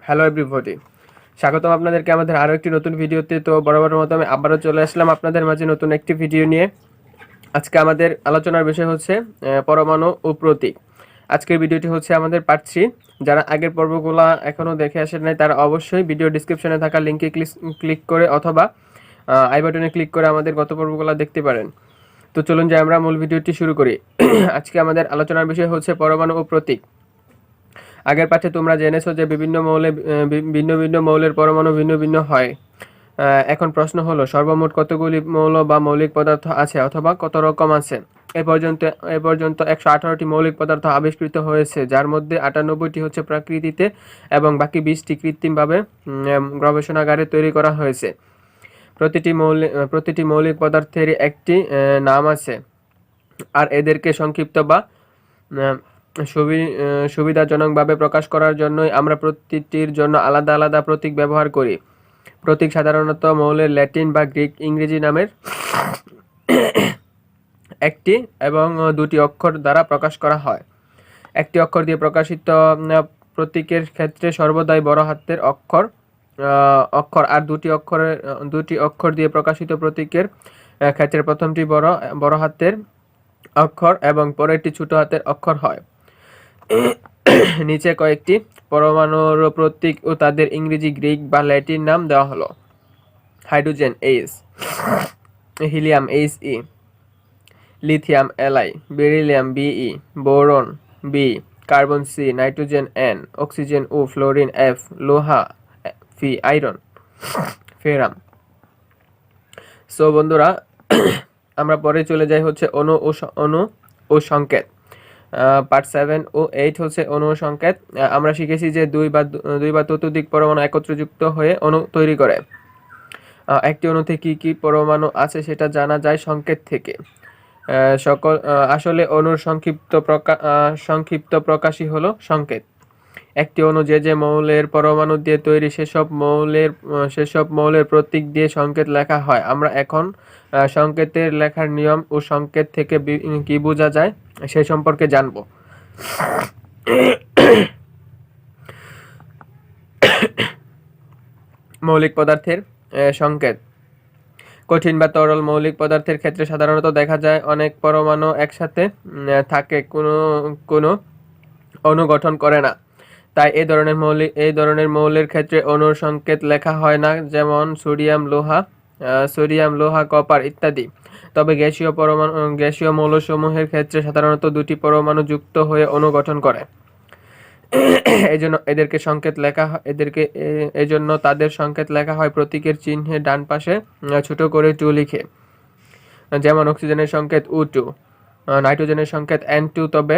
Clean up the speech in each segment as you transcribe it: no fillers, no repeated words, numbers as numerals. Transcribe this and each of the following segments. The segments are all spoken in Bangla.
হ্যালো এভরিবডি, স্বাগতম আপনাদেরকে আমাদের আরও একটি নতুন ভিডিওতে। তো বরাবরের মতো আমি আবারও চলে আসলাম আপনাদের মাঝে নতুন একটি ভিডিও নিয়ে। আজকে আমাদের আলোচনার বিষয় হচ্ছে পরমাণু ও প্রতীক। আজকের ভিডিওটি হচ্ছে আমাদের পার্ট 3। যারা আগের পর্বগুলো এখনও দেখে আসেন নাই তারা অবশ্যই ভিডিও ডিসক্রিপশনে থাকা লিঙ্কে ক্লিক করে অথবা আই বাটনে ক্লিক করে আমাদের গত পর্বগুলো দেখতে পারেন। তো চলুন যে আমরা মূল ভিডিওটি শুরু করি। আজকে আমাদের আলোচনার বিষয় হচ্ছে পরমাণু ও প্রতীক। আগের পাঠে তোমরা জেনেছো যে ভিন্ন ভিন্ন মৌলের পরমাণু ভিন্ন ভিন্ন হয়। এখন প্রশ্ন হলো সর্বমোট কতগুলি মৌল বা মৌলিক পদার্থ আছে অথবা কত রকম আছে। এ পর্যন্ত 118টি মৌলিক পদার্থ আবিষ্কৃত হয়েছে, যার মধ্যে 98টি হচ্ছে প্রকৃতিতে এবং বাকি 20টি কৃত্রিমভাবে গবেষণাগারে তৈরি করা হয়েছে। প্রতিটি মৌলিক পদার্থেরই একটি নাম আছে, আর এদেরকে সংক্ষিপ্ত বা সুবিধাজনকভাবে প্রকাশ করার জন্যই আমরা প্রতিটির জন্য আলাদা আলাদা প্রতীক ব্যবহার করি। প্রতীক সাধারণত মৌলের ল্যাটিন বা গ্রিক ইংরেজি নামের একটি এবং দুটি অক্ষর দ্বারা প্রকাশ করা হয়। একটি অক্ষর দিয়ে প্রকাশিত প্রতীকের ক্ষেত্রে সর্বদাই বড় হাতের অক্ষর আর দুটি অক্ষর দিয়ে প্রকাশিত প্রতীকের ক্ষেত্রে প্রথমটি বড় হাতের অক্ষর এবং পরেরটি ছোট হাতের অক্ষর হয়। নিচে কয়েকটি পরমাণুর প্রতীক ও তাদের ইংরেজি, গ্রিক বা ল্যাটিন নাম দেওয়া হলো। Hydrogen H, helium He, lithium Li, beryllium Be, boron B, carbon C, nitrogen N, oxygen O, fluorine F, লোহা Fe, আয়রন ফেরাম। সো বন্ধুরা, আমরা পরে চলে যাই হচ্ছে অণু ও সংকেত। পার্ট 7 ও 8 হচ্ছে অণু ও সংকেত। আমরা শিখেছি যে দুই বা ততোধিক পরমাণু একত্রে যুক্ত হয়ে অণু তৈরি করে। একটি অণুতে কি কি পরমাণু আছে সেটা জানা যায় সংকেত থেকে। আসলে অণুর সংক্ষিপ্ত প্রকাশই হলো সংকেত। একটি অণু যে মৌলের পরমাণু দিয়ে তৈরি সেসব মৌলের প্রতীক দিয়ে সংকেত লেখা হয়। আমরা এখন সংকেতের লেখার নিয়ম ও সংকেত থেকে কি বোঝা যায় সে সম্পর্কে জানব। মৌলিক পদার্থের সংকেত। কঠিন বা তরল মৌলিক পদার্থের ক্ষেত্রে সাধারণত দেখা যায় অনেক পরমাণু একসাথে থাকে, কোনো অণু গঠন করে না। তাই এই ধরনের মৌলের ক্ষেত্রে অণুর সংকেত লেখা হয় না, যেমন সোডিয়াম, লোহা, কপার ইত্যাদি। তবে গ্যাসীয় মৌলসমূহের ক্ষেত্রে সাধারণত দুটি পরমাণু যুক্ত হয়ে অণু গঠন করে। এজন্য তাদের সংকেত লেখা হয় প্রতীকের চিহ্নের ডান পাশে ছোট করে 2 লিখে। যেমন অক্সিজেনের সংকেত O2, নাইট্রোজেনের সংকেত N2। তবে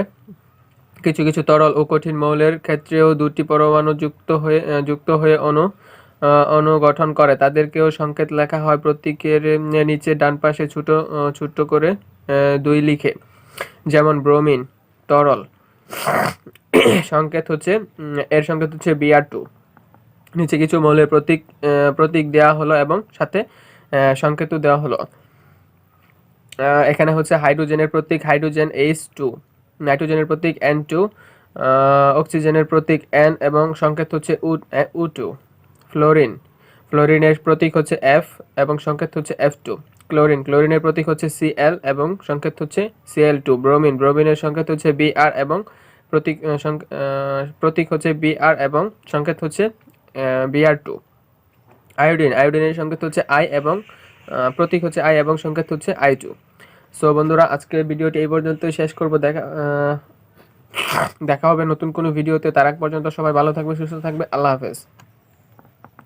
কিছু কিছু তরল ও কঠিন মৌলের ক্ষেত্রেও দুটি পরমাণু যুক্ত হয়ে অণু গঠন করে। তাদেরকেও সংকেত লেখা হয় প্রতীকের নিচে ডান পাশে ছোট করে 2 লিখে। যেমন ব্রোমিন তরল, এর সংকেত হচ্ছে Br2। নিচে কিছু মৌলের প্রতীক দেওয়া হলো এবং সাথে সংকেতও দেওয়া হলো। এখানে হচ্ছে হাইড্রোজেনের প্রতীক হাইড্রোজেন H2, নাইট্রোজেনের প্রতীক N2, অক্সিজেনের প্রতীক N এবং সংকেত হচ্ছে O2। ফ্লোরিনের প্রতীক হচ্ছে F এবং সংকেত হচ্ছে F2। ক্লোরিনের প্রতীক হচ্ছে Cl এবং সংকেত হচ্ছে Cl2। ব্রোমিনের সংকেত হচ্ছে Br এবং প্রতীক হচ্ছে Br এবং সংকেত হচ্ছে Br2। আয়োডিনের সংকেত হচ্ছে I এবং প্রতীক হচ্ছে I এবং সংকেত হচ্ছে I2। সো বন্ধুরা, আজকের ভিডিওটি এই পর্যন্তই শেষ করব। দেখা হবে নতুন কোনো ভিডিওতে। তার আগ পর্যন্ত সবাই ভালো থাকবে, সুস্থ থাকবে। আল্লাহ হাফেজ।